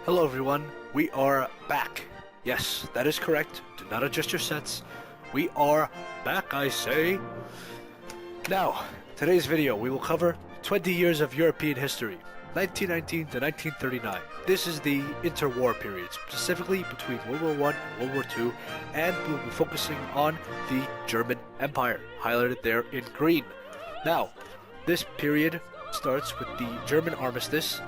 Hello everyone, we are back. Yes, that is correct. Do not adjust your sets. We are back, I say. Now, today's video, we will cover 20 years of European history, 1919 to 1939. This is the interwar period, specifically between World War I and World War II, and we'll be focusing on the German Empire, highlighted there in green. Now, this period starts with the German armistice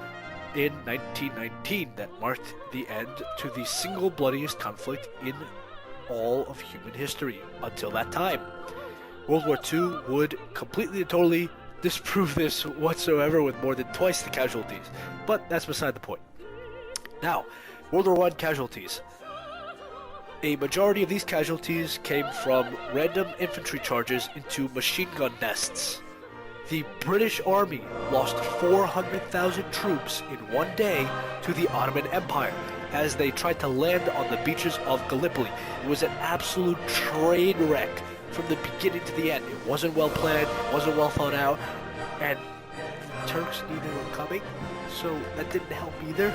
in 1919 that marked the end to the single bloodiest conflict in all of human history until that time. World War II would completely and totally disprove this whatsoever with more than twice the casualties, but that's beside the point. Now, World War I casualties. A majority of these casualties came from random infantry charges into machine gun nests. The British Army lost 400,000 troops in one day to the Ottoman Empire as they tried to land on the beaches of Gallipoli. It was an absolute train wreck from the beginning to the end. It wasn't well planned, it wasn't well thought out, and the Turks knew they were coming, so that didn't help either.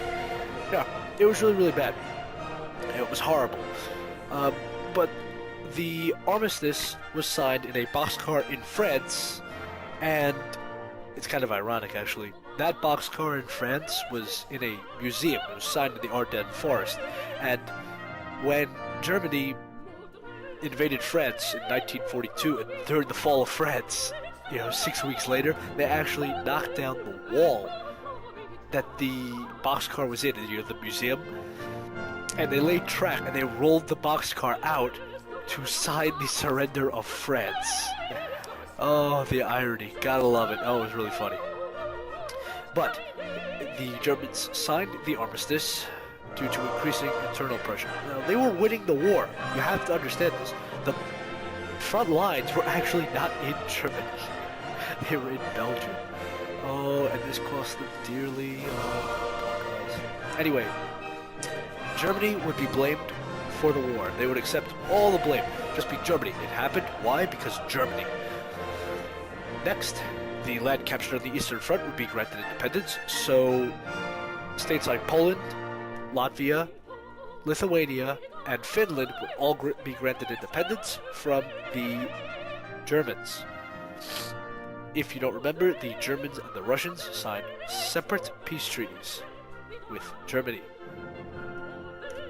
Yeah, it was really, really bad. It was horrible. But the armistice was signed in a boxcar in France. And it's kind of ironic, actually. That boxcar in France was in a museum. It was signed in the Ardennes forest. And when Germany invaded France in 1942, and during the fall of France, 6 weeks later, they actually knocked down the wall that the boxcar was in, the museum. And they laid track, and they rolled the boxcar out to sign the surrender of France. Oh, the irony. Gotta love it. Oh, it was really funny. But the Germans signed the armistice due to increasing internal pressure. Now, they were winning the war. You have to understand this. The front lines were actually not in Germany. They were in Belgium. Oh, and this cost them dearly. Oh, anyway, Germany would be blamed for the war. They would accept all the blame. Just be Germany. It happened. Why? Because Germany. Next, the land captured on the Eastern Front would be granted independence, so states like Poland, Latvia, Lithuania, and Finland would all be granted independence from the Germans. If you don't remember, the Germans and the Russians signed separate peace treaties with Germany.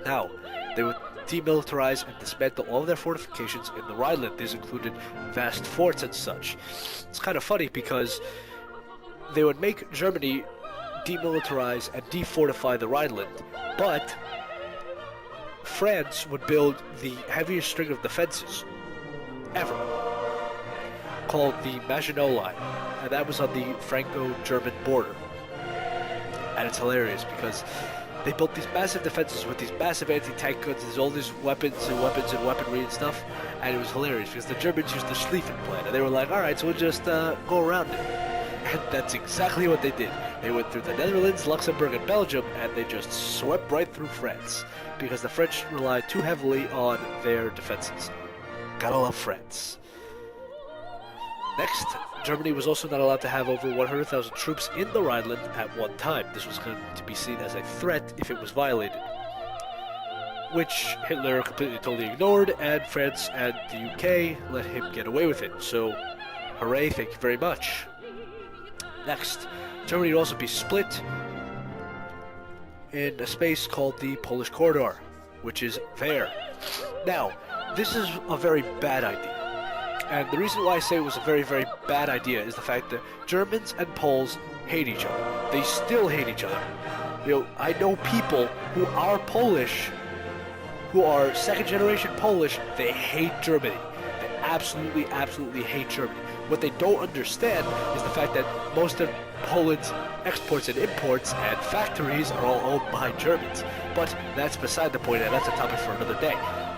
Now, they would demilitarize and dismantle all of their fortifications in the Rhineland. These included vast forts and such. It's kind of funny because they would make Germany demilitarize and defortify the Rhineland, but France would build the heaviest string of defenses ever, called the Maginot Line, and that was on the Franco-German border. And it's hilarious because they built these massive defenses with these massive anti-tank guns, there's all these weapons and weaponry and stuff, and it was hilarious because the Germans used the Schlieffen plan, and they were like, alright, so we'll just go around it. And that's exactly what they did. They went through the Netherlands, Luxembourg, and Belgium, and they just swept right through France because the French relied too heavily on their defenses. Gotta love France. Next, Germany was also not allowed to have over 100,000 troops in the Rhineland at one time. This was going to be seen as a threat if it was violated, which Hitler completely totally ignored, and France and the UK let him get away with it. So, hooray, thank you very much. Next, Germany would also be split in a space called the Polish Corridor, which is there. Now, this is a very bad idea. And the reason why I say it was a very, very bad idea is the fact that Germans and Poles hate each other. They still hate each other. I know people who are Polish, who are second-generation Polish, they hate Germany. They absolutely, absolutely hate Germany. What they don't understand is the fact that most of Poland's exports and imports and factories are all owned by Germans. But that's beside the point, and that's a topic for another day.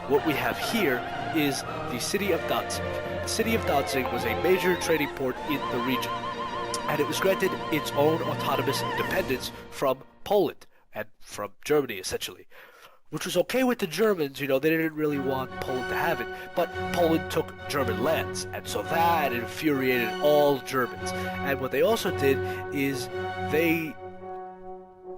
What we have here is the city of Danzig. The city of Danzig was a major trading port in the region, and it was granted its own autonomous independence from Poland and from Germany, essentially, which was okay with the Germans. They didn't really want Poland to have it, but Poland took German lands, and so that infuriated all Germans. And what they also did is they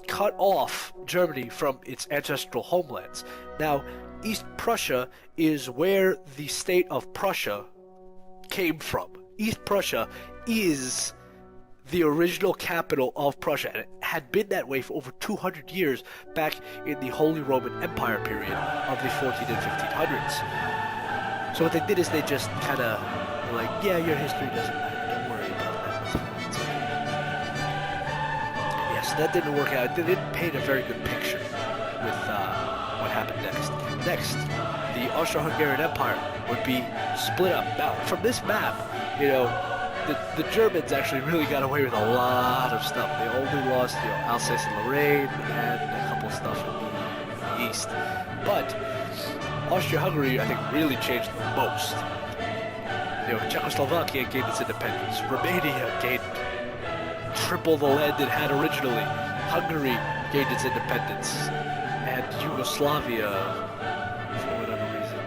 cut off Germany from its ancestral homelands. Now, East Prussia is where the state of Prussia came from. East Prussia is the original capital of Prussia, and it had been that way for over 200 years back in the Holy Roman Empire period of the 14 and 1500s. So what they did is they just kind of were like, yeah, your history doesn't matter, don't worry about that. It's okay. Yeah, so that didn't work out. It didn't paint a very good picture with what happened next. Next, the Austro-Hungarian Empire would be split up. Now, from this map, you know, the Germans actually really got away with a lot of stuff. They only lost, you know, Alsace and Lorraine and a couple stuff in the east. But Austria-Hungary, I think, really changed the most. You know, Czechoslovakia gained its independence. Romania gained triple the land it had originally. Hungary gained its independence. And Yugoslavia, for whatever reason,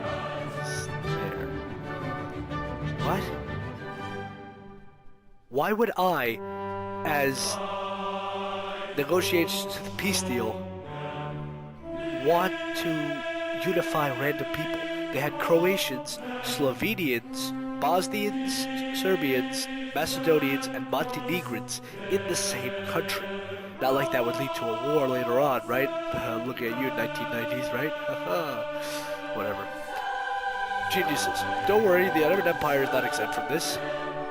is there. What? Why would I, as negotiations to the peace deal, want to unify random people? They had Croatians, Slovenians, Bosnians, Serbians, Macedonians, and Montenegrins in the same country. Not like that would lead to a war later on, right? Looking at you in 1990s, right? Whatever. Geniuses. Don't worry, the Ottoman Empire is not exempt from this.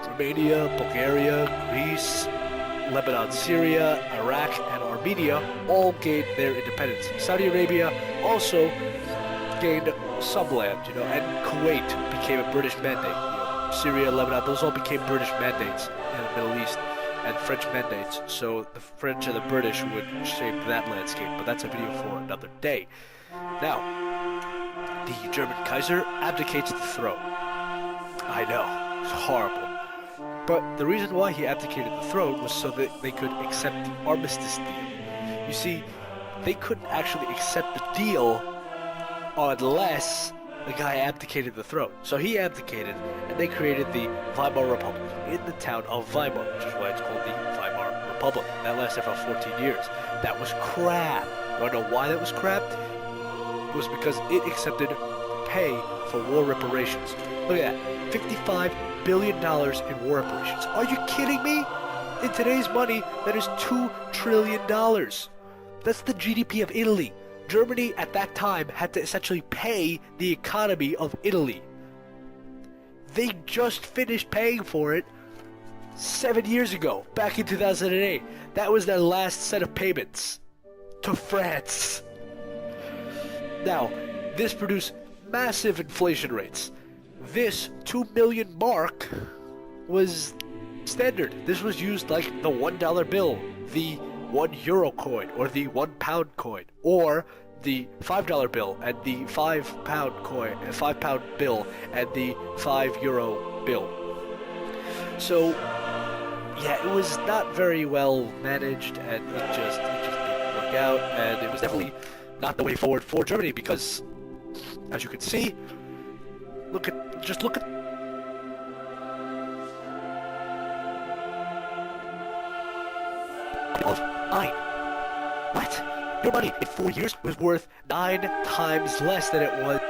Romania, Bulgaria, Greece, Lebanon, Syria, Iraq, and Armenia all gained their independence. Saudi Arabia also gained some land, you know, and Kuwait became a British mandate. You know, Syria, Lebanon, those all became British mandates in the Middle East, and French mandates. So the French and the British would shape that landscape, but that's a video for another day. Now, the German Kaiser abdicates the throne. I know, it's horrible. But the reason why he abdicated the throne was so that they could accept the armistice deal. You see, they couldn't actually accept the deal unless the guy abdicated the throne. So he abdicated, and they created the Weimar Republic in the town of Weimar, which is why it's called the Weimar Republic. That lasted for 14 years. That was crap. You want to know why that was crap? It was because it accepted pay for war reparations. Look at that, $55 billion in war reparations. Are you kidding me? In today's money, that is $2 trillion. That's the GDP of Italy. Germany at that time had to essentially pay the economy of Italy. They just finished paying for it 7 years ago, back in 2008. That was their last set of payments to France. Now, this produced massive inflation rates. This 2 million mark was standard. This was used like the $1 bill, the €1 coin, or the £1 coin, or the $5 bill and the £5 coin, £5 bill and the €5 bill. So, yeah, it was not very well managed, and it just didn't work out, and it was definitely not the way forward for Germany because, as you can see, look at. Of 9. What? Your money in 4 years was worth 9 times less than it was